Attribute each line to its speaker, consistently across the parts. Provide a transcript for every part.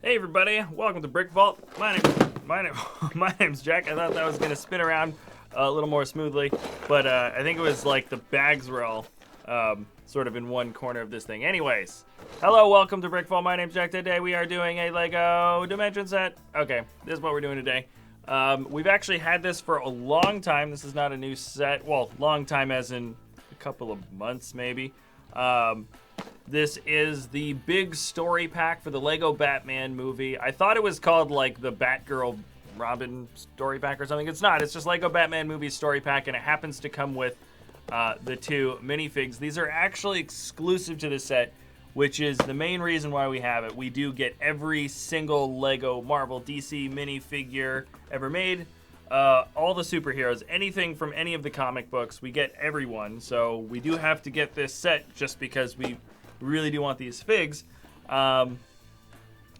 Speaker 1: Hey everybody, welcome to BrickVault. My name's Jack. I thought that was gonna spin around a little more smoothly, but I think it was like the bags were all sort of in one corner of this thing. Anyways, hello, welcome to BrickVault. My name's Jack. Today we are doing a Lego dimension set. Okay, this is what we're doing today. We've actually had this for a long time. This is not a new set. Well, long time as in a couple of months maybe. This is the big story pack for the Lego Batman movie. I thought it was called like the Batgirl Robin story pack or something. It's not. It's just Lego Batman movie story pack, and it happens to come with the two minifigs. These are actually exclusive to the set, which is the main reason why we have it. We do get every single Lego Marvel DC minifigure ever made. All the superheroes, anything from any of the comic books, we get everyone. So we do have to get this set just because we really do want these figs. And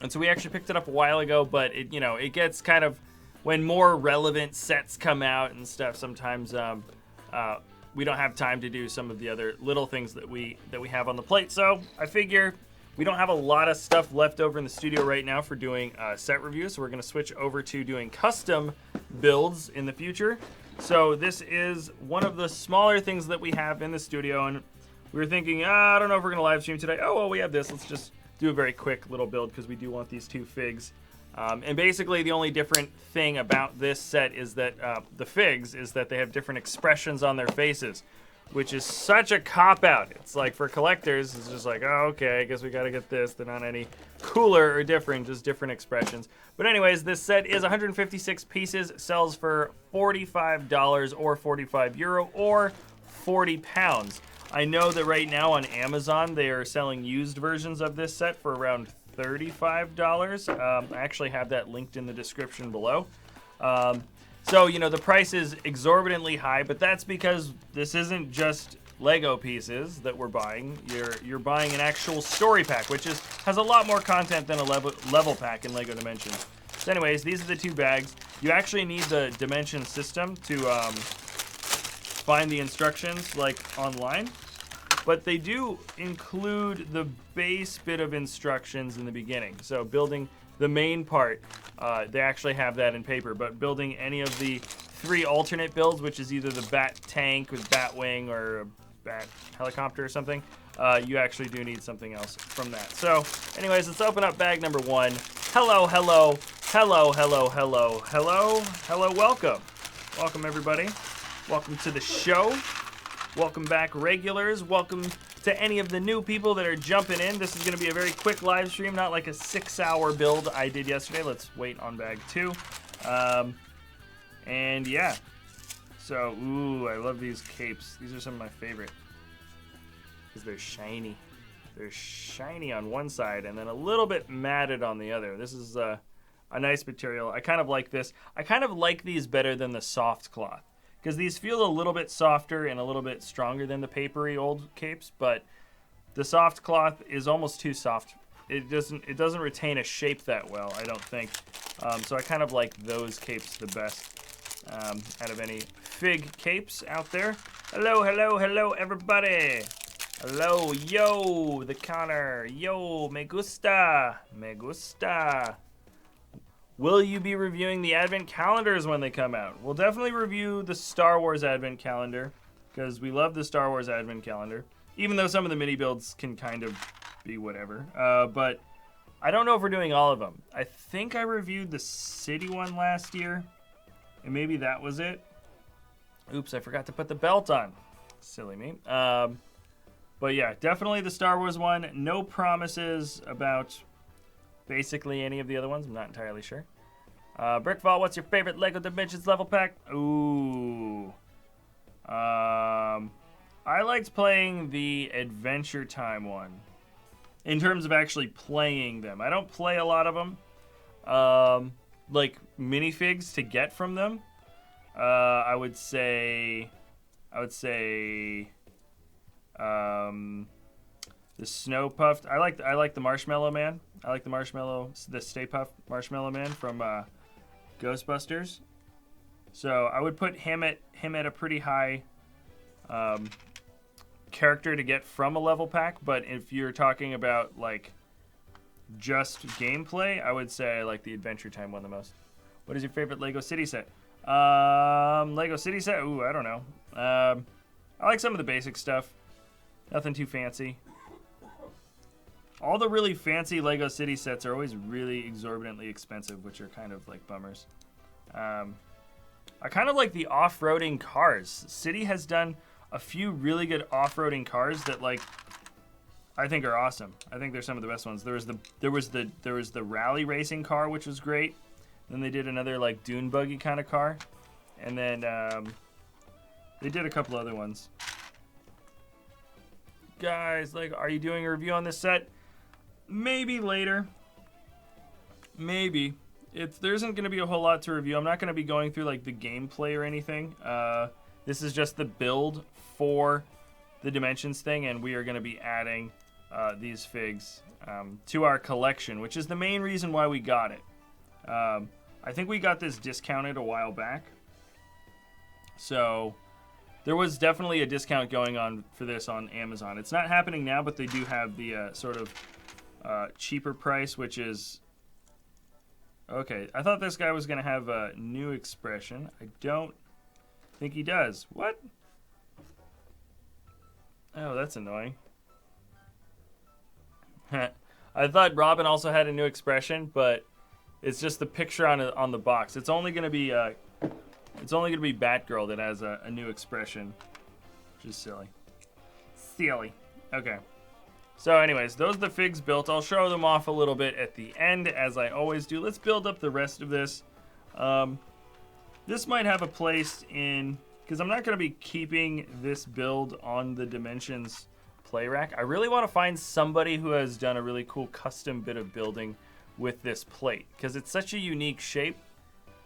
Speaker 1: so we actually picked it up a while ago, but it gets kind of, when more relevant sets come out and stuff, sometimes we don't have time to do some of the other little things that we have on the plate. So I figure we don't have a lot of stuff left over in the studio right now for doing set reviews, so we're going to switch over to doing custom builds in the future. So this is one of the smaller things that we have in the studio, and we were thinking, I don't know if we're going to live stream today. Oh, well, we have this. Let's just do a very quick little build because we do want these two figs. And basically the only different thing about this set is that the figs is that they have different expressions on their faces, which is such a cop-out. It's like for collectors, it's just like, oh, okay, I guess we got to get this. They're not any cooler or different, just different expressions. But anyways, this set is 156 pieces, sells for $45 or €45 or 40 pounds. I know that right now on Amazon, they are selling used versions of this set for around $35. I actually have that linked in the description below. So, the price is exorbitantly high, but that's because this isn't just Lego pieces that we're buying. You're buying an actual story pack, which has a lot more content than a level pack in Lego Dimensions. So anyways, these are the two bags. You actually need the Dimension system to find the instructions like online, but they do include the base bit of instructions in the beginning. So building the main part, they actually have that in paper, but building any of the three alternate builds, which is either the Bat Tank with Bat Wing or a Bat Helicopter or something, you actually do need something else from that. So anyways, let's open up bag number one. Hello, hello, hello, hello, hello, hello, hello, welcome. Welcome everybody. Welcome to the show. Welcome back regulars. Welcome to any of the new people that are jumping in. This is going to be a very quick live stream, not like a 6-hour build I did yesterday. Let's wait on bag two. And yeah. So, ooh, I love these capes. These are some of my favorite because they're shiny. They're shiny on one side and then a little bit matted on the other. This is a nice material. I kind of like this. I kind of like these better than the soft cloth, because these feel a little bit softer and a little bit stronger than the papery old capes, but the soft cloth is almost too soft. It doesn't retain a shape that well, I don't think. So I kind of like those capes the best out of any fig capes out there. Hello, hello, hello, everybody. Hello, yo, the counter. Yo, me gusta, me gusta. Will you be reviewing the Advent calendars when they come out? We'll definitely review the Star Wars Advent calendar, because we love the Star Wars Advent calendar, even though some of the mini builds can kind of be whatever. But I don't know if we're doing all of them. I think I reviewed the city one last year, and maybe that was it. Oops, I forgot to put the belt on. Silly me. But yeah, definitely the Star Wars one. No promises about basically any of the other ones. I'm not entirely sure. BrickVault, what's your favorite Lego Dimensions level pack? Ooh. I liked playing the Adventure Time one. In terms of actually playing them. I don't play a lot of them. Like minifigs to get from them. I would say the Snow Puffed. I like the Marshmallow Man. I like the Stay Puft Marshmallow Man from Ghostbusters. So I would put him at a pretty high character to get from a level pack. But if you're talking about like just gameplay, I would say I like the Adventure Time one the most. What is your favorite Lego City set? Lego City set? Ooh, I don't know. I like some of the basic stuff. Nothing too fancy. All the really fancy Lego City sets are always really exorbitantly expensive, which are kind of like bummers. I kind of like the off-roading cars. City has done a few really good off-roading cars that like I think are awesome. I think they're some of the best ones. There was the rally racing car, which was great. Then they did another like dune buggy kind of car, and then they did a couple other ones. Guys, like, are you doing a review on this set? Maybe later. Maybe. There isn't going to be a whole lot to review. I'm not going to be going through like the gameplay or anything. This is just the build for the Dimensions thing, and we are going to be adding these figs to our collection, which is the main reason why we got it. I think we got this discounted a while back. So there was definitely a discount going on for this on Amazon. It's not happening now, but they do have the sort of cheaper price, which is... Okay, I thought this guy was going to have a new expression. I don't think he does. What? Oh, that's annoying. I thought Robin also had a new expression, but it's just the picture on the box. It's only going to be Batgirl that has a new expression, which is silly. Silly. Okay. So anyways, those are the figs built. I'll show them off a little bit at the end, as I always do. Let's build up the rest of this. This might have a place in... Because I'm not going to be keeping this build on the Dimensions play rack. I really want to find somebody who has done a really cool custom bit of building with this plate, because it's such a unique shape.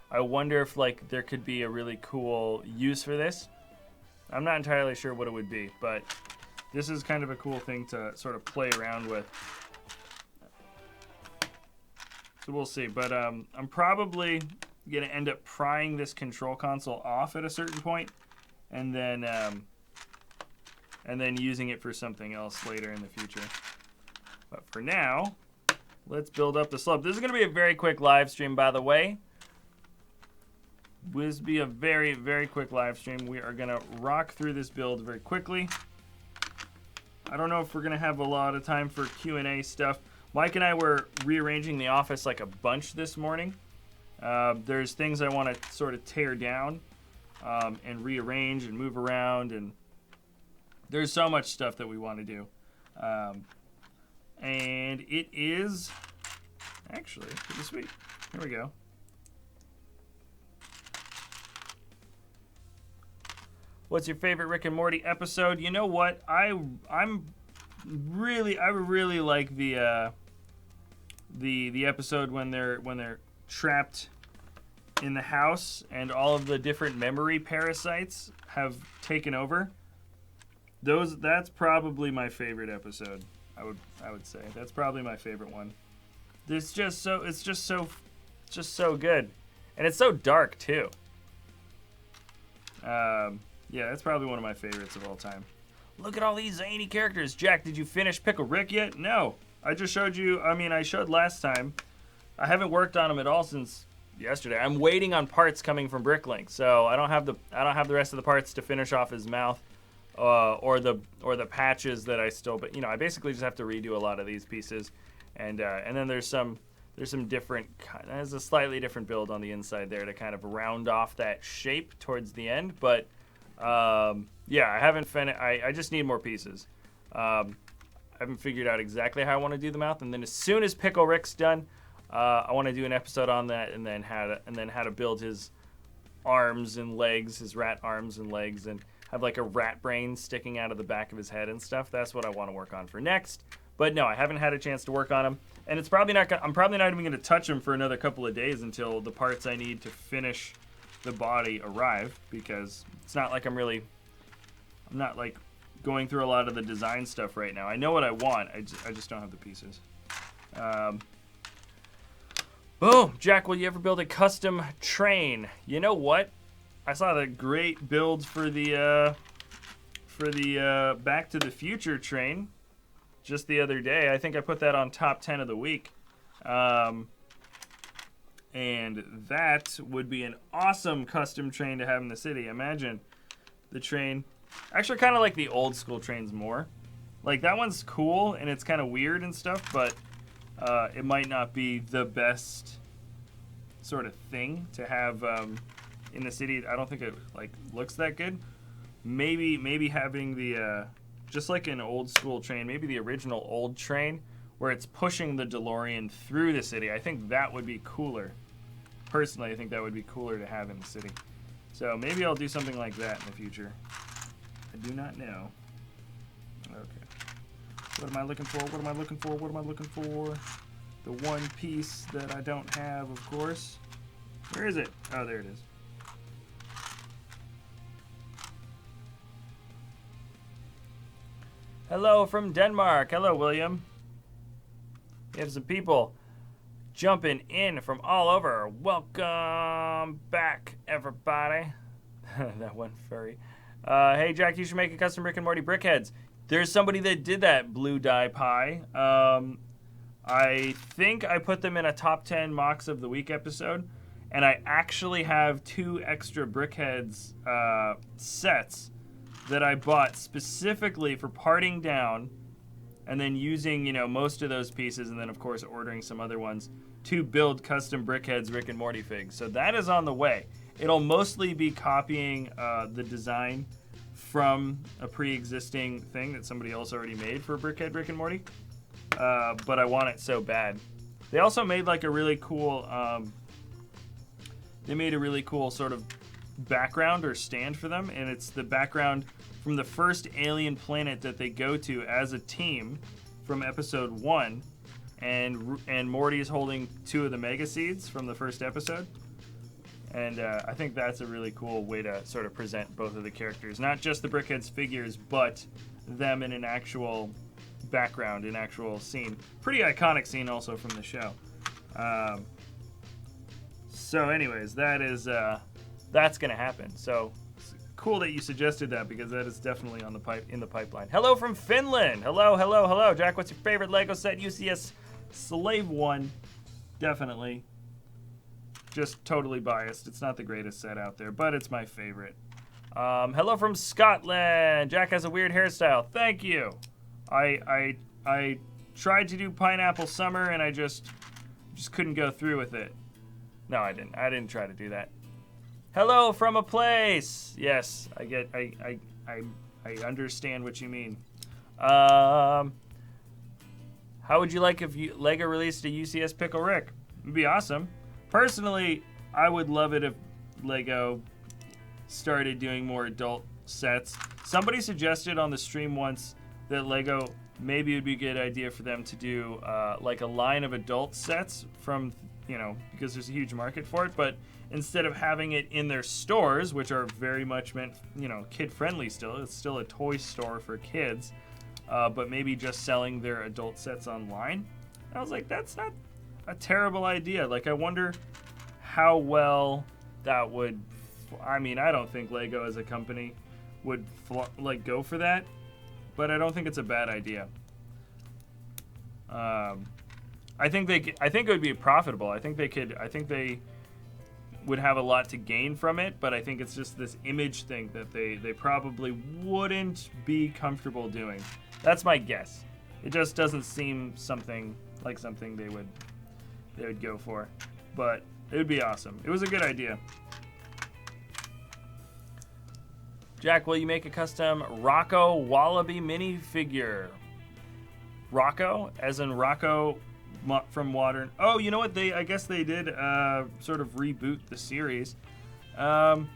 Speaker 1: I wonder if like there could be a really cool use for this. I'm not entirely sure what it would be, but this is kind of a cool thing to sort of play around with. So we'll see, but I'm probably going to end up prying this control console off at a certain point, and then using it for something else later in the future. But for now, let's build up the slope. This is going to be a very quick live stream, by the way. This will be a very, very quick live stream. We are going to rock through this build very quickly. I don't know if we're going to have a lot of time for Q&A stuff. Mike and I were rearranging the office like a bunch this morning. There's things I want to sort of tear down and rearrange and move around, and there's so much stuff that we want to do. And it is actually pretty sweet. Here we go. What's your favorite Rick and Morty episode? You know what? I really like the episode when they're trapped in the house and all of the different memory parasites have taken over. That's probably my favorite episode. I would say that's probably my favorite one. It's just so good, and it's so dark too. Yeah, that's probably one of my favorites of all time. Look at all these zany characters. Jack, did you finish Pickle Rick yet? No. I just showed you. I mean, I showed last time. I haven't worked on them at all since yesterday. I'm waiting on parts coming from Bricklink, so I don't have the rest of the parts to finish off his mouth, or the patches that I still. But I basically just have to redo a lot of these pieces, and then there's some different. There's a slightly different build on the inside there to kind of round off that shape towards the end, but. Yeah, I haven't finished. I just need more pieces. I haven't figured out exactly how I want to do the mouth, and then as soon as Pickle Rick's done, I want to do an episode on that, and then how to build his arms and legs, his rat arms and legs, and have like a rat brain sticking out of the back of his head and stuff. That's what I want to work on for next. But no, I haven't had a chance to work on him, and it's probably not. I'm probably not even going to touch him for another couple of days until the parts I need to finish the body arrive, because it's not like I'm not like going through a lot of the design stuff right now. I know what I want, I just don't have the pieces. Boom! Jack, will you ever build a custom train? You know what? I saw the great build for the Back to the Future train just the other day. I think I put that on top 10 of the week. And that would be an awesome custom train to have in the city. Imagine the train. Actually, kind of like the old school trains more. Like, that one's cool, and it's kind of weird and stuff, but it might not be the best sort of thing to have in the city. I don't think it, like, looks that good. Maybe having the, just like an old school train, maybe the original old train, where it's pushing the DeLorean through the city. I think that would be cooler. Personally, I think that would be cooler to have in the city. So maybe I'll do something like that in the future. I do not know. Okay. What am I looking for? What am I looking for? What am I looking for? The one piece that I don't have, of course. Where is it? Oh, there it is. Hello from Denmark. Hello, William. We have some people jumping in from all over. Welcome back, everybody. That one furry. Hey, Jack, you should make a custom Rick and Morty brickheads. There's somebody that did that, Blue Dye Pie. I think I put them in a top 10 mocks of the week episode, and I actually have 2 extra brickheads sets that I bought specifically for parting down, and then using, you know, most of those pieces, and then of course ordering some other ones to build custom brickheads Rick and Morty figs. So that is on the way. It'll mostly be copying the design from a pre-existing thing that somebody else already made for Brickhead Rick and Morty. But I want it so bad. They also made like a really cool, sort of background or stand for them, and it's the background from the first alien planet that they go to as a team from episode 1, and Morty is holding 2 of the mega seeds from the first episode. And I think that's a really cool way to sort of present both of the characters, not just the Brickheads figures, but them in an actual background, an actual scene. Pretty iconic scene also from the show. So anyways, that is that's gonna happen. So it's cool that you suggested that, because that is definitely on the in the pipeline. Hello from Finland. Hello. Jack, what's your favorite Lego set? UCS Slave 1. Definitely. Just totally biased. It's not the greatest set out there, but it's my favorite. Hello from Scotland. Jack has a weird hairstyle. Thank you. I tried to do Pineapple Summer, and I just couldn't go through with it. No, I didn't. I didn't try to do that. Hello from a place. Yes, I understand what you mean. How would you like if Lego released a UCS Pickle Rick? It'd be awesome. Personally, I would love it if Lego started doing more adult sets. Somebody suggested on the stream once that Lego, maybe it would be a good idea for them to do like a line of adult sets from, you know, because there's a huge market for it, but instead of having it in their stores, which are very much meant, you know, kid-friendly still, it's still a toy store for kids, but maybe just selling their adult sets online. I was like, that's not a terrible idea. Like, I wonder how well that would, I mean, I don't think Lego as a company would like go for that, but I don't think it's a bad idea. I think it would be profitable. I think they would have a lot to gain from it, but I think it's just this image thing that they probably wouldn't be comfortable doing. That's my guess. It just doesn't seem something they would go for, but it would be awesome. It was a good idea. Jack, will you make a custom Rocco Wallaby minifigure? Rocco, as in Rocco from Modern. Oh, you know what? I guess they did sort of reboot the series. That'd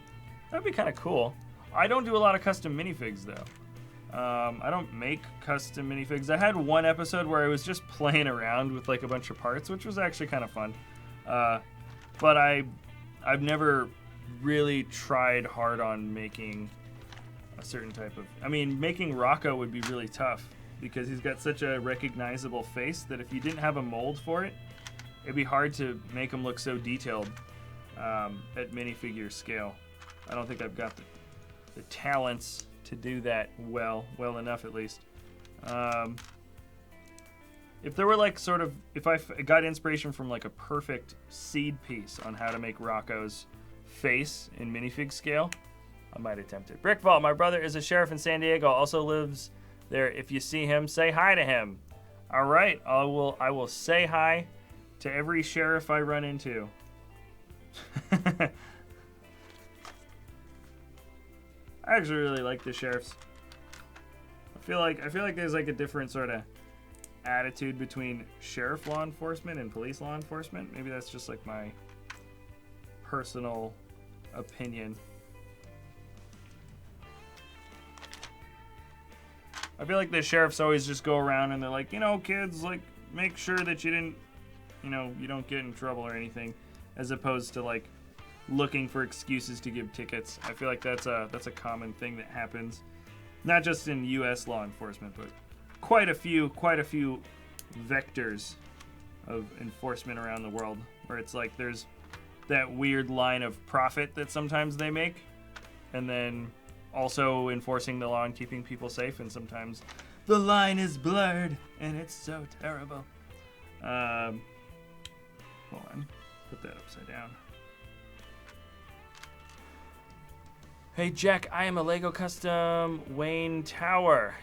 Speaker 1: be kind of cool. I don't do a lot of custom minifigs though. I don't make custom minifigs. I had one episode where I was just playing around with like a bunch of parts, which was actually kind of fun. But I've never really tried hard on making a certain type of... I mean, making Rocco would be really tough because he's got such a recognizable face that if you didn't have a mold for it, it'd be hard to make him look so detailed at minifigure scale. I don't think I've got the talents to do that well enough at least. If there were like sort of, if I got inspiration from like a perfect seed piece on how to make Rocco's face in minifig scale, I might attempt it. BrickVault, my brother is a sheriff in San Diego, also lives there. If you see him, say hi to him. All right, I will say hi to every sheriff I run into. I actually really like the sheriffs. I feel like there's like a different sort of attitude between sheriff law enforcement and police law enforcement. Maybe that's just like my personal opinion. I feel like the sheriffs always just go around and they're like, you know, kids, like, make sure that you didn't, you know, you don't get in trouble or anything, as opposed to like looking for excuses to give tickets. I feel like that's a common thing that happens, not just in U.S. law enforcement, but quite a few vectors of enforcement around the world, where it's like there's that weird line of profit that sometimes they make, and then also enforcing the law and keeping people safe, and sometimes the line is blurred and it's so terrible. Hold on, put that upside down. Hey Jack, I am a Lego custom Wayne Tower.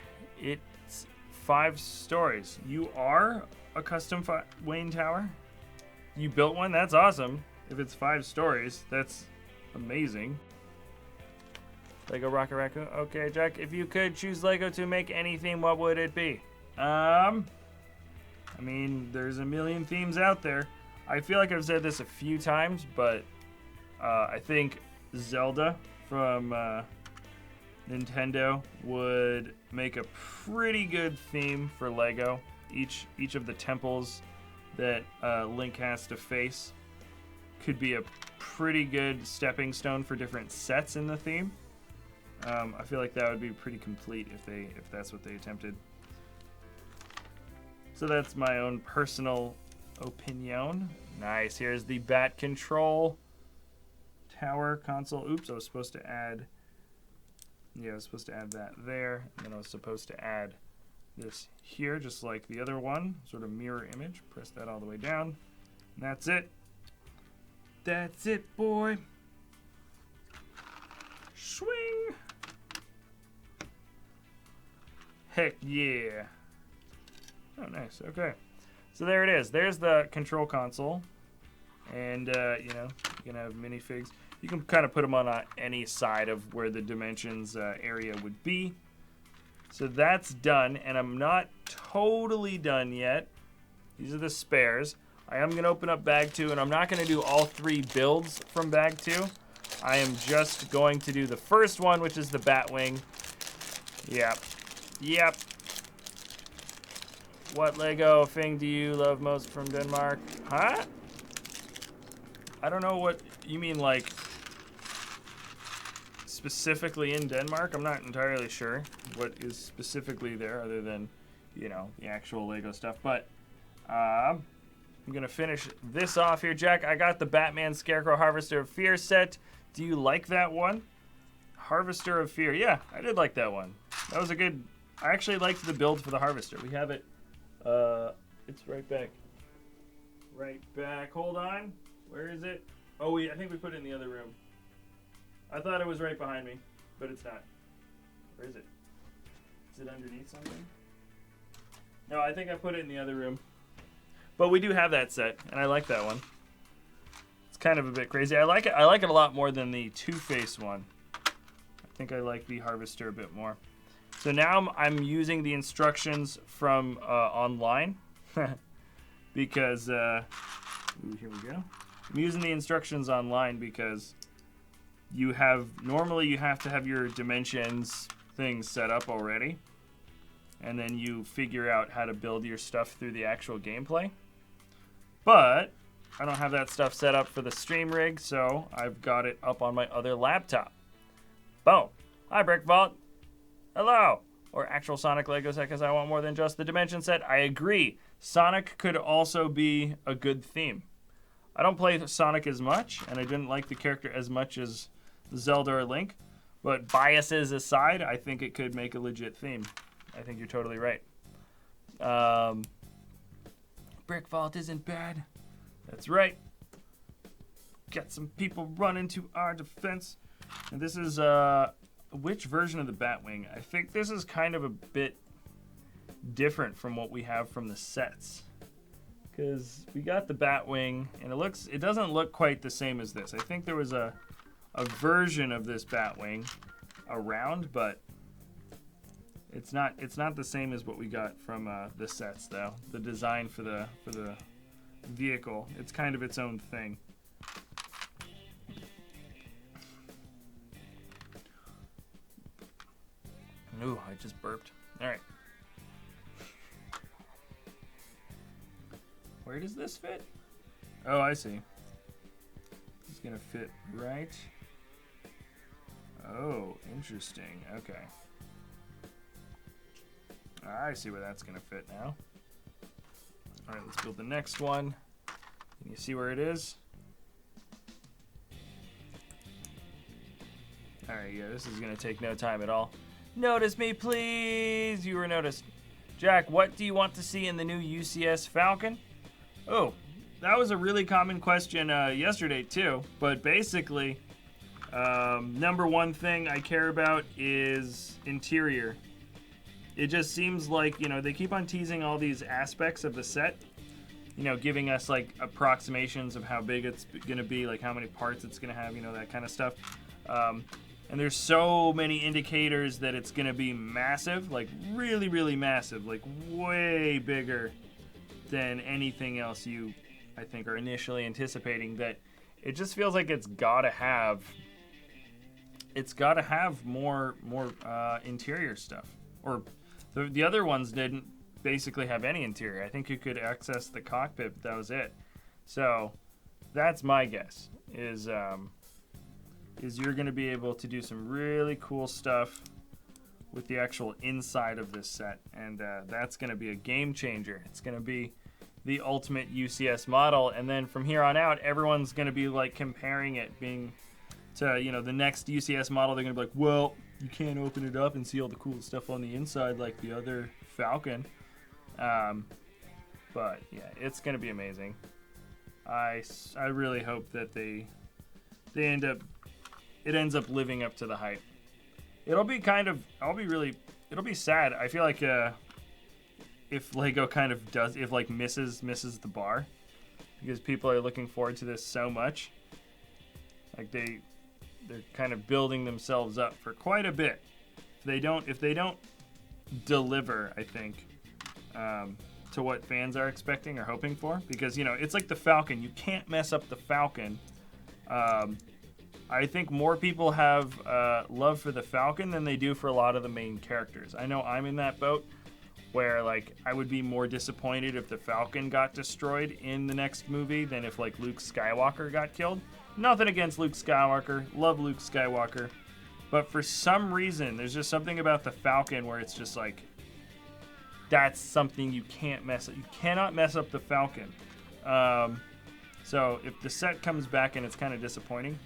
Speaker 1: It's 5 stories. You are a custom Wayne Tower? You built one? That's awesome. If it's 5 stories, that's amazing. Lego Rocket Raccoon. Okay, Jack, if you could choose Lego to make any theme, what would it be? I mean, there's a million themes out there. I feel like I've said this a few times, but I think Zelda from Nintendo would make a pretty good theme for Lego. Each of the temples that Link has to face could be a pretty good stepping stone for different sets in the theme. I feel like that would be pretty complete if that's what they attempted. So that's my own personal opinion. Nice. Here's the bat control tower console. Oops, I was supposed to add. Yeah, I was supposed to add that there, and then I was supposed to add this here, just like the other one, sort of mirror image. Press that all the way down, and that's it. That's it, boy. Swing. Heck yeah. Oh, nice. Okay. So there it is. There's the control console. And, you know, you can have minifigs. You can kind of put them on any side of where the dimensions area would be. So that's done. And I'm not totally done yet. These are the spares. I am going to open up bag 2. And I'm not going to do all 3 builds from bag 2. I am just going to do the first one, which is the Batwing. Yep. Yep. What Lego thing do you love most from Denmark? Huh? I don't know what you mean, like, specifically in Denmark. I'm not entirely sure what is specifically there other than, you know, the actual Lego stuff. But I'm going to finish this off here. Jack, I got the Batman Scarecrow Harvester of Fear set. Do you like that one? Harvester of Fear. Yeah, I did like that one. That was a good... I actually liked the build for the Harvester. We have it. It's right back. Right back. Hold on. Where is it? Oh, I think we put it in the other room. I thought it was right behind me, but it's not. Where is it? Is it underneath something? No, I think I put it in the other room. But we do have that set, and I like that one. It's kind of a bit crazy. I like it. I like it a lot more than the Two-Face one. I think I like the Harvester a bit more. So now I'm using the instructions from online because, ooh, here we go. I'm using the instructions online because normally you have to have your dimensions things set up already, and then you figure out how to build your stuff through the actual gameplay. But I don't have that stuff set up for the stream rig, so I've got it up on my other laptop. Boom. Hi, BrickVault. Hello. Or actual Sonic Lego set because I want more than just the dimension set. I agree. Sonic could also be a good theme. I don't play Sonic as much, and I didn't like the character as much as Zelda or Link. But biases aside, I think it could make a legit theme. I think you're totally right. BrickVault isn't bad. That's right. Got some people running to our defense. And this is, which version of the Batwing? I think this is kind of a bit different from what we have from the sets. Because we got the Batwing, and it doesn't look quite the same as this. I think there was a version of this Batwing around, but it's not the same as what we got from the sets, though. The design for the vehicle, it's kind of its own thing. Ooh, I just burped. All right. Where does this fit? Oh, I see. It's gonna fit right. Oh, interesting. Okay. I see where that's gonna fit now. All right, let's build the next one. Can you see where it is? All right, yeah, this is gonna take no time at all. Notice me, please. You were noticed. Jack, what do you want to see in the new UCS Falcon? Oh, that was a really common question yesterday too. But basically, number one thing I care about is interior. It just seems like, you know, they keep on teasing all these aspects of the set, you know, giving us like approximations of how big it's gonna be, like how many parts it's gonna have, you know, that kind of stuff. And there's so many indicators that it's gonna be massive, like really, really massive, like way bigger than anything else you, I think, are initially anticipating, that it just feels like it's gotta have more interior stuff. Or the other ones didn't basically have any interior. I think you could access the cockpit, but that was it. So that's my guess, is you're going to be able to do some really cool stuff with the actual inside of this set, and that's going to be a game changer. It's going to be the ultimate UCS model, and then from here on out, everyone's going to be like comparing it being to, you know, the next UCS model. They're going to be like, well, you can't open it up and see all the cool stuff on the inside like the other Falcon. But yeah, it's going to be amazing. I really hope that it ends up living up to the hype. It'll be sad. I feel like if Lego kind of misses the bar, because people are looking forward to this so much. Like they're kind of building themselves up for quite a bit. If they don't deliver, I think, to what fans are expecting or hoping for, because, you know, it's like the Falcon. You can't mess up the Falcon. I think more people have love for the Falcon than they do for a lot of the main characters. I know I'm in that boat where, like, I would be more disappointed if the Falcon got destroyed in the next movie than if, like, Luke Skywalker got killed. Nothing against Luke Skywalker. Love Luke Skywalker. But for some reason, there's just something about the Falcon where it's just like, that's something you can't mess up. You cannot mess up the Falcon. So if the set comes back and it's kind of disappointing,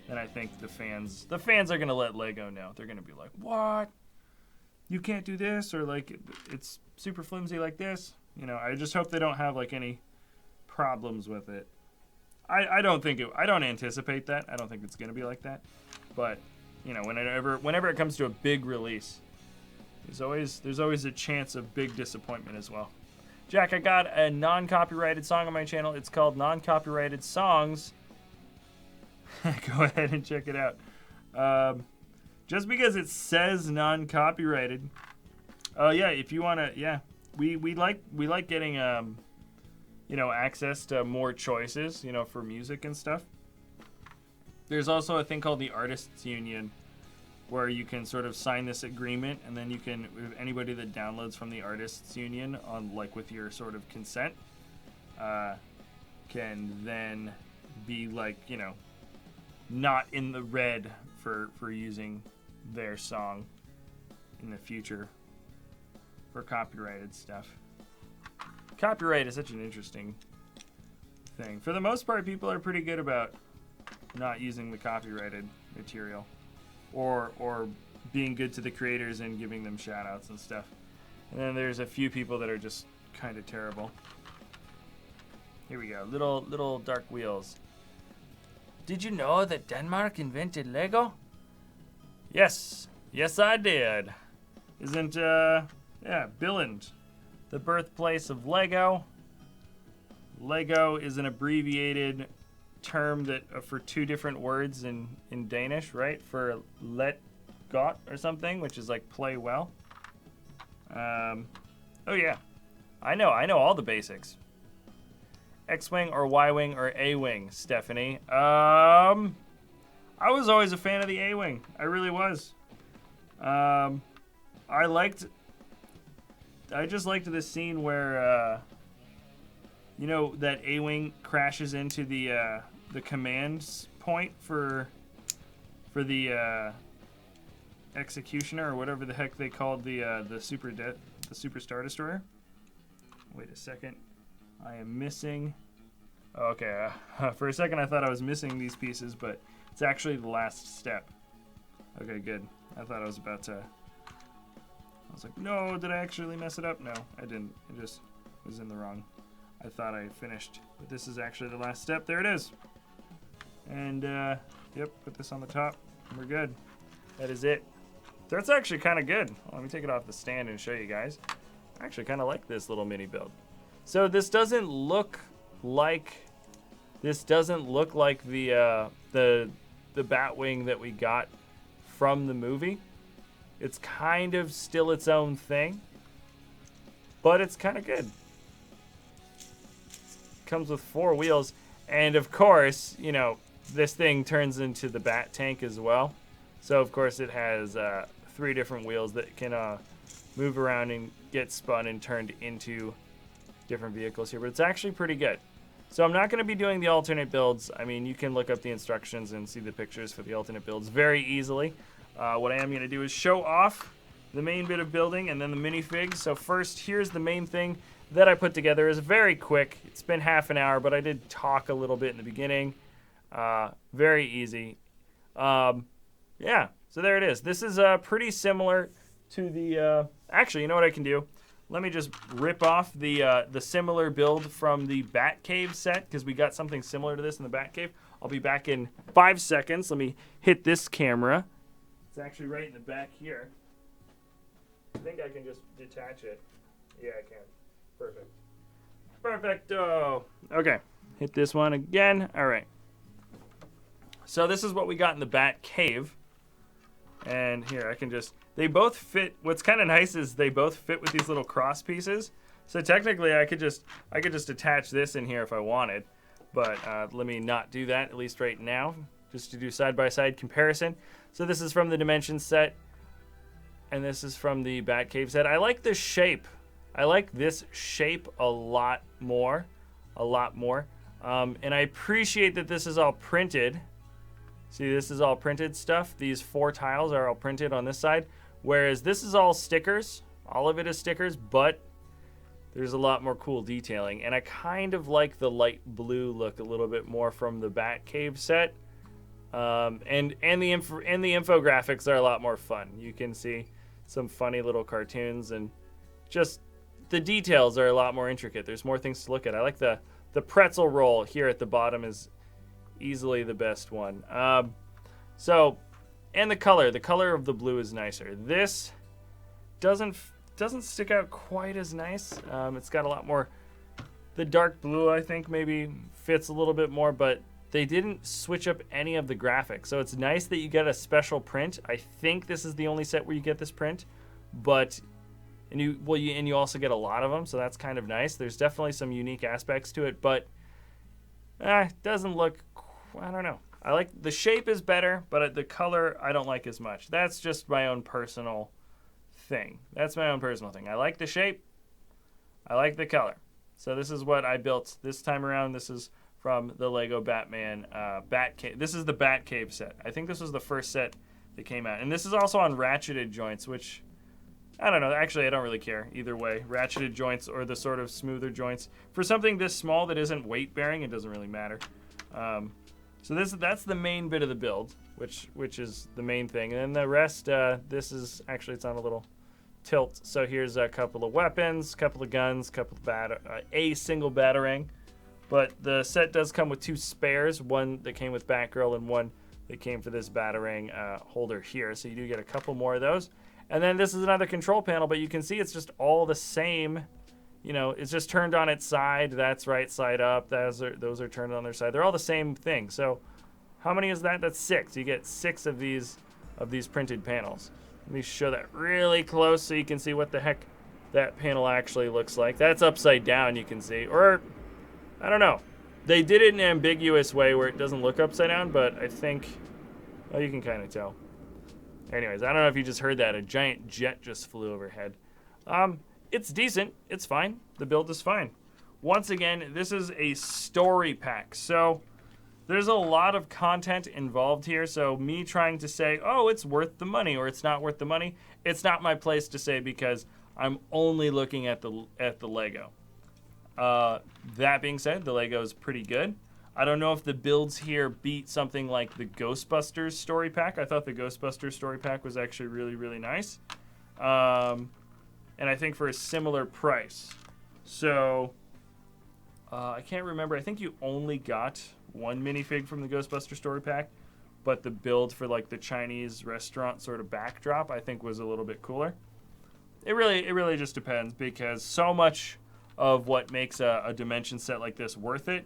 Speaker 1: then I think the fans are going to let Lego know. They're going to be like, what? You can't do this? Or like, it's super flimsy like this? You know, I just hope they don't have like any problems with it. I don't anticipate that. I don't think it's going to be like that. But, you know, whenever it comes to a big release, there's always a chance of big disappointment as well. Jack, I got a non-copyrighted song on my channel. It's called Non-Copyrighted Songs. Go ahead and check it out. Just because it says non-copyrighted. Yeah, if you want to, yeah. We like getting you know, access to more choices, you know, for music and stuff. There's also a thing called the Artists Union, where you can sort of sign this agreement, and then you can, anybody that downloads from the Artists Union on, like, with your sort of consent, can then be, like, you know, not in the red for using their song in the future for copyrighted stuff. Copyright is such an interesting thing. For the most part, people are pretty good about not using the copyrighted material, or being good to the creators and giving them shout outs and stuff. And then there's a few people that are just kind of terrible. Here we go. Little dark wheels. Did you know that Denmark invented Lego? Yes. Yes, I did. Isn't, yeah, Billund, the birthplace of Lego. Lego is an abbreviated term that for two different words in Danish, right? For let godt or something, which is like play well. Oh yeah, I know all the basics. X-wing or Y-wing or A-wing, Stephanie. I was always a fan of the A-wing. I really was. I just liked the scene where you know, that A-wing crashes into the command point for the executioner, or whatever the heck they called the Super Star Destroyer. Wait a second, I am missing. Oh, okay, for a second I thought I was missing these pieces, but it's actually the last step. Okay, good. I thought I was about to. I was like, no, did I actually mess it up? No, I didn't. It just was in the wrong. I thought I finished, but this is actually the last step. There it is. And, yep, put this on the top, and we're good. That is it. That's actually kind of good. Well, let me take it off the stand and show you guys. I actually kind of like this little mini build. So this doesn't look like the Batwing that we got from the movie. It's kind of still its own thing, but it's kind of good. Comes with 4 wheels, and of course, you know, this thing turns into the Bat Tank as well. So of course it has 3 different wheels that can move around and get spun and turned into different vehicles here, but it's actually pretty good. So I'm not going to be doing the alternate builds. I mean, you can look up the instructions and see the pictures for the alternate builds very easily. What I am going to do is show off the main bit of building and then the minifigs. So first, here's the main thing that I put together. Is very quick. It's been half an hour, but I did talk a little bit in the beginning. Very easy. Yeah, so there it is. This is pretty similar to the... actually, you know what I can do? Let me just rip off the similar build from the Batcave set, because we got something similar to this in the Batcave. I'll be back in 5 seconds. Let me hit this camera. It's actually right in the back here. I think I can just detach it. Yeah, I can. Perfect. Perfecto. Okay, hit this one again. All right. So this is what we got in the Batcave. And here, I can just... They both fit. What's kind of nice is they both fit with these little cross pieces. So technically, I could just attach this in here if I wanted. But let me not do that, at least right now, just to do side-by-side comparison. So this is from the Dimensions set, and this is from the Batcave set. I like the shape. I like this shape a lot more. And I appreciate that this is all printed. See, this is all printed stuff. These 4 tiles are all printed on this side. Whereas this is all stickers. All of it is stickers, but there's a lot more cool detailing. And I kind of like the light blue look a little bit more from the Batcave set. And the infographics are a lot more fun. You can see some funny little cartoons, and just the details are a lot more intricate. There's more things to look at. I like the pretzel roll here at the bottom is easily the best one. And the color of the blue is nicer. This doesn't stick out quite as nice. It's got a lot more. The dark blue, I think, maybe fits a little bit more, but they didn't switch up any of the graphics. So it's nice that you get a special print. I think this is the only set where you get this print, and you also get a lot of them, so that's kind of nice. There's definitely some unique aspects to it, but it doesn't look. I don't know. I like the shape is better, but the color I don't like as much. That's just my own personal thing. I like the shape. I like the color. So this is what I built this time around. This is from the Lego Batman Batcave. This is the Batcave set. I think this was the first set that came out. And this is also on ratcheted joints, which, I don't know. Actually, I don't really care either way. Ratcheted joints or the sort of smoother joints. For something this small that isn't weight-bearing, it doesn't really matter. So that's the main bit of the build, which is the main thing. And then the rest, this is actually, it's on a little tilt. So here's a couple of weapons, couple of guns, a single batarang, But the set does come with 2 spares, one that came with Batgirl and one that came for this Batarang holder here. So you do get a couple more of those. And then this is another control panel, but you can see it's just all the same. You know, it's just turned on its side. That's right side up. Those are turned on their side. They're all the same thing. So how many is that? That's 6. You get 6 of these printed panels. Let me show that really close so you can see what the heck that panel actually looks like. That's upside down, you can see. Or, I don't know. They did it in an ambiguous way where it doesn't look upside down, but I think, well, you can kind of tell. Anyways, I don't know if you just heard that. A giant jet just flew overhead. It's decent. It's fine. The build is fine. Once again, this is a story pack. So there's a lot of content involved here. So me trying to say, oh, it's worth the money or it's not worth the money, it's not my place to say because I'm only looking at the Lego. That being said, the Lego is pretty good. I don't know if the builds here beat something like the Ghostbusters story pack. I thought the Ghostbusters story pack was actually really, really nice. And I think for a similar price. So, I can't remember. I think you only got one minifig from the Ghostbusters story pack. But the build for like the Chinese restaurant sort of backdrop, I think was a little bit cooler. It really just depends because so much of what makes a Dimension set like this worth it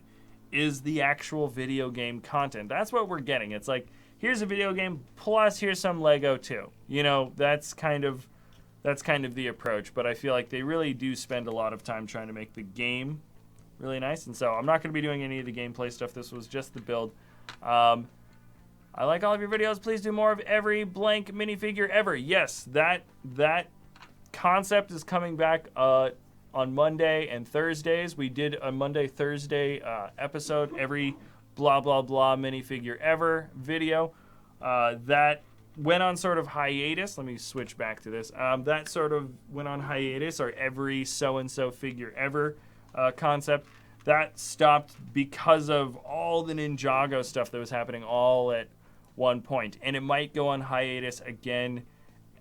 Speaker 1: is the actual video game content. That's what we're getting. It's like, here's a video game plus here's some Lego too. You know, that's kind of the approach, but I feel like they really do spend a lot of time trying to make the game really nice. And so I'm not going to be doing any of the gameplay stuff. This was just the build. I like all of your videos. Please do more of every blank minifigure ever. Yes, that concept is coming back on Monday and Thursdays. We did a Monday-Thursday episode, every blah, blah, blah minifigure ever video. That went on sort of hiatus. Let me switch back to this. That sort of went on hiatus, or every so-and-so figure ever concept. That stopped because of all the Ninjago stuff that was happening all at one point. And it might go on hiatus again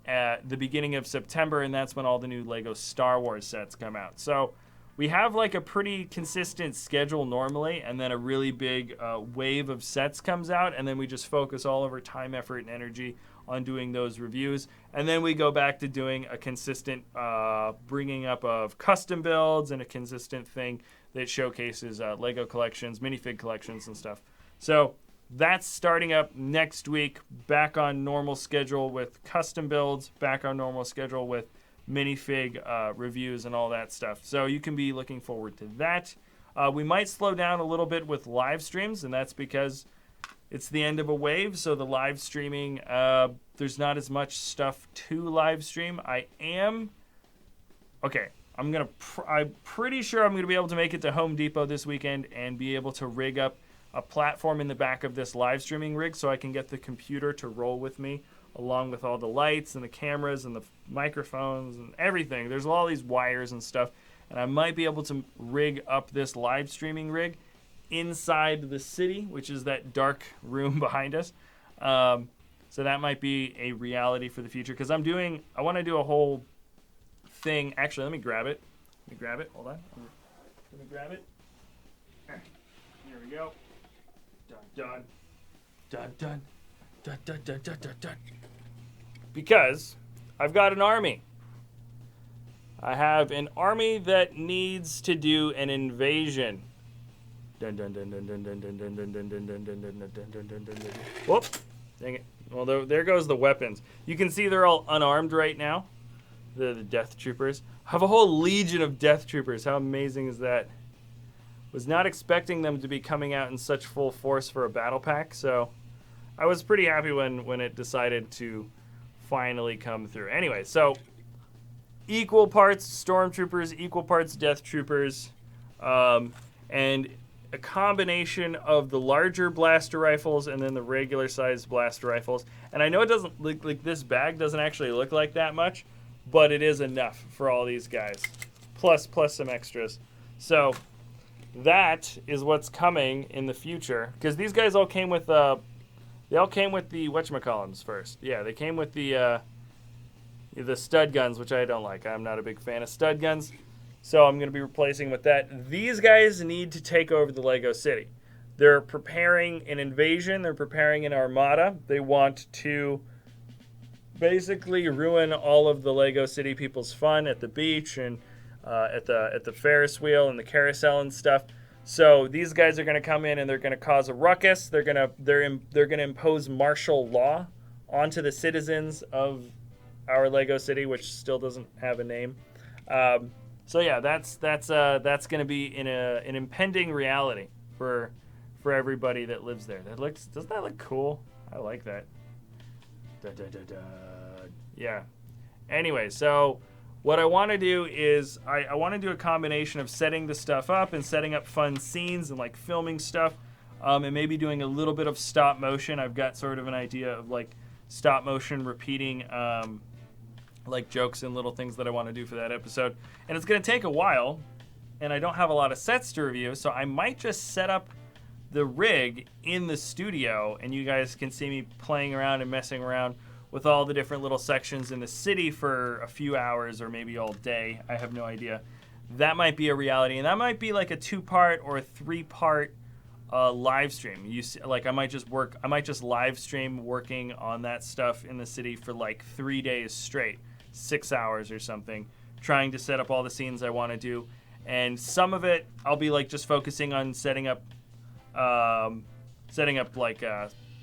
Speaker 1: at the beginning of September, and that's when all the new Lego Star Wars sets come out. So we have like a pretty consistent schedule normally, and then a really big wave of sets comes out, and then we just focus all of our time, effort, and energy on doing those reviews. And then we go back to doing a consistent bringing up of custom builds and a consistent thing that showcases Lego collections, minifig collections, and stuff. So that's starting up next week, back on normal schedule with custom builds, back on normal schedule with minifig reviews and all that stuff. So you can be looking forward to that. We might slow down a little bit with live streams, and that's because it's the end of a wave. So the live streaming, there's not as much stuff to live stream. I'm pretty sure I'm going to be able to make it to Home Depot this weekend and be able to rig up a platform in the back of this live streaming rig so I can get the computer to roll with me along with all the lights and the cameras and the microphones and everything. There's all these wires and stuff, and I might be able to rig up this live streaming rig inside the city, which is that dark room behind us. So that might be a reality for the future because I want to do a whole thing. Actually, let me grab it. Hold on. Let me grab it. Here we go. Dun, dun, dun, dun, dun, dun, dun, dun, dun. Because I've got an army. I have an army that needs to do an invasion. Dun dun dun dun dun dun dun dun dun dun dun dun dun dun dun dun dun dun dun. Whoop! Dang it. Well, there goes the weapons. You can see they're all unarmed right now. The Death Troopers. I have a whole legion of Death Troopers. How amazing is that? Was not expecting them to be coming out in such full force for a battle pack, so I was pretty happy when it decided to finally come through. Anyway, so equal parts Stormtroopers, equal parts Death Troopers, and a combination of the larger blaster rifles and then the regular sized blaster rifles. And I know it doesn't look like this bag doesn't actually look like that much, but it is enough for all these guys, plus some extras. So that is what's coming in the future, because these guys all came with the whatchamacallums first. Yeah, they came with the stud guns, which I don't like. I'm not a big fan of stud guns. So I'm going to be replacing with that. These guys need to take over the Lego City. They're preparing an invasion. They're preparing an armada. They want to basically ruin all of the Lego City people's fun at the beach and at the Ferris wheel and the carousel and stuff. So these guys are going to come in and they're going to cause a ruckus. They're going to impose martial law onto the citizens of our Lego City, which still doesn't have a name. So yeah, that's going to be an impending reality for everybody that lives there. Doesn't that look cool? I like that. Yeah. Anyway, so what I want to do is I want to do a combination of setting the stuff up and setting up fun scenes and like filming stuff, and maybe doing a little bit of stop motion. I've got sort of an idea of like stop motion repeating like jokes and little things that I want to do for that episode. And it's going to take a while, and I don't have a lot of sets to review, so I might just set up the rig in the studio and you guys can see me playing around and messing around with all the different little sections in the city for a few hours or maybe all day. I have no idea. That might be a reality, and that might be like a 2-part or a 3-part live stream. You see, like I might just live stream working on that stuff in the city for like 3 days straight, 6 hours or something, trying to set up all the scenes I want to do. And some of it I'll be like just focusing on setting up like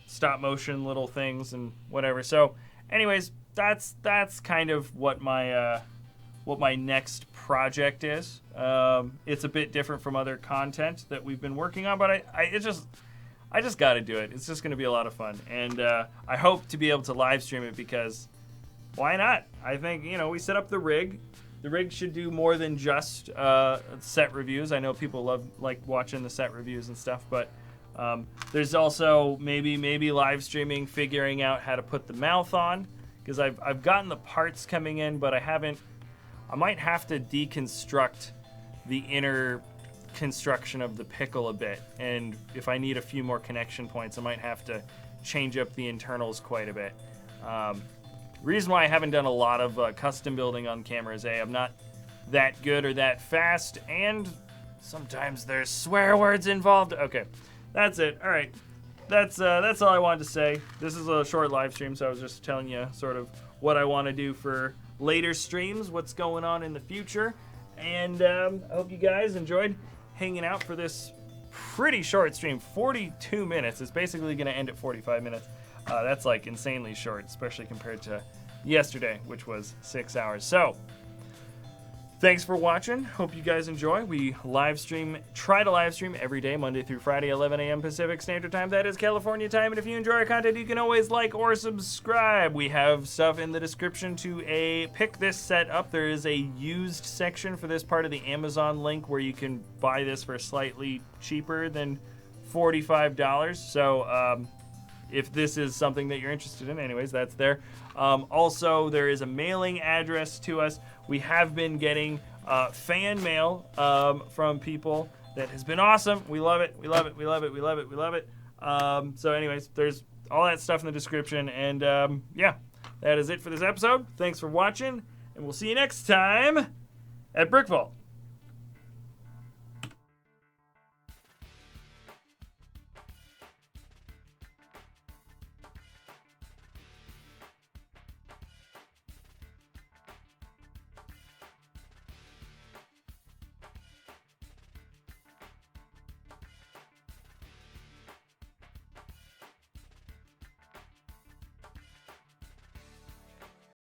Speaker 1: stop motion little things and whatever. So anyways, that's kind of what my next project is. It's a bit different from other content that we've been working on, but I just got to do it. It's just going to be a lot of fun, and I hope to be able to live stream it because why not? I think we set up the rig. The rig should do more than just set reviews. I know people like watching the set reviews and stuff, but there's also maybe live streaming, figuring out how to put the mouth on, because I've gotten the parts coming in, but I might have to deconstruct the inner construction of the pickle a bit, and if I need a few more connection points, I might have to change up the internals quite a bit. Reason why I haven't done a lot of custom building on camera is I'm not that good or that fast, and sometimes there's swear words involved. Okay, that's it. All right, that's all I wanted to say. This is a short live stream, so I was just telling you sort of what I want to do for later streams, what's going on in the future, and I hope you guys enjoyed hanging out for this pretty short stream. 42 minutes. It's basically going to end at 45 minutes. That's like insanely short, especially compared to yesterday, which was 6 hours. So, thanks for watching. Hope you guys enjoy. We try to live stream every day, Monday through Friday, 11 a.m. Pacific Standard Time. That is California time. And if you enjoy our content, you can always like or subscribe. We have stuff in the description to pick this set up. There is a used section for this part of the Amazon link where you can buy this for slightly cheaper than $45. So, if this is something that you're interested in, anyways, that's there. Also, there is a mailing address to us. We have been getting fan mail from people that has been awesome. We love it. We love it. We love it. We love it. We love it. So anyways, there's all that stuff in the description. And yeah, that is it for this episode. Thanks for watching, and we'll see you next time at BrickVault.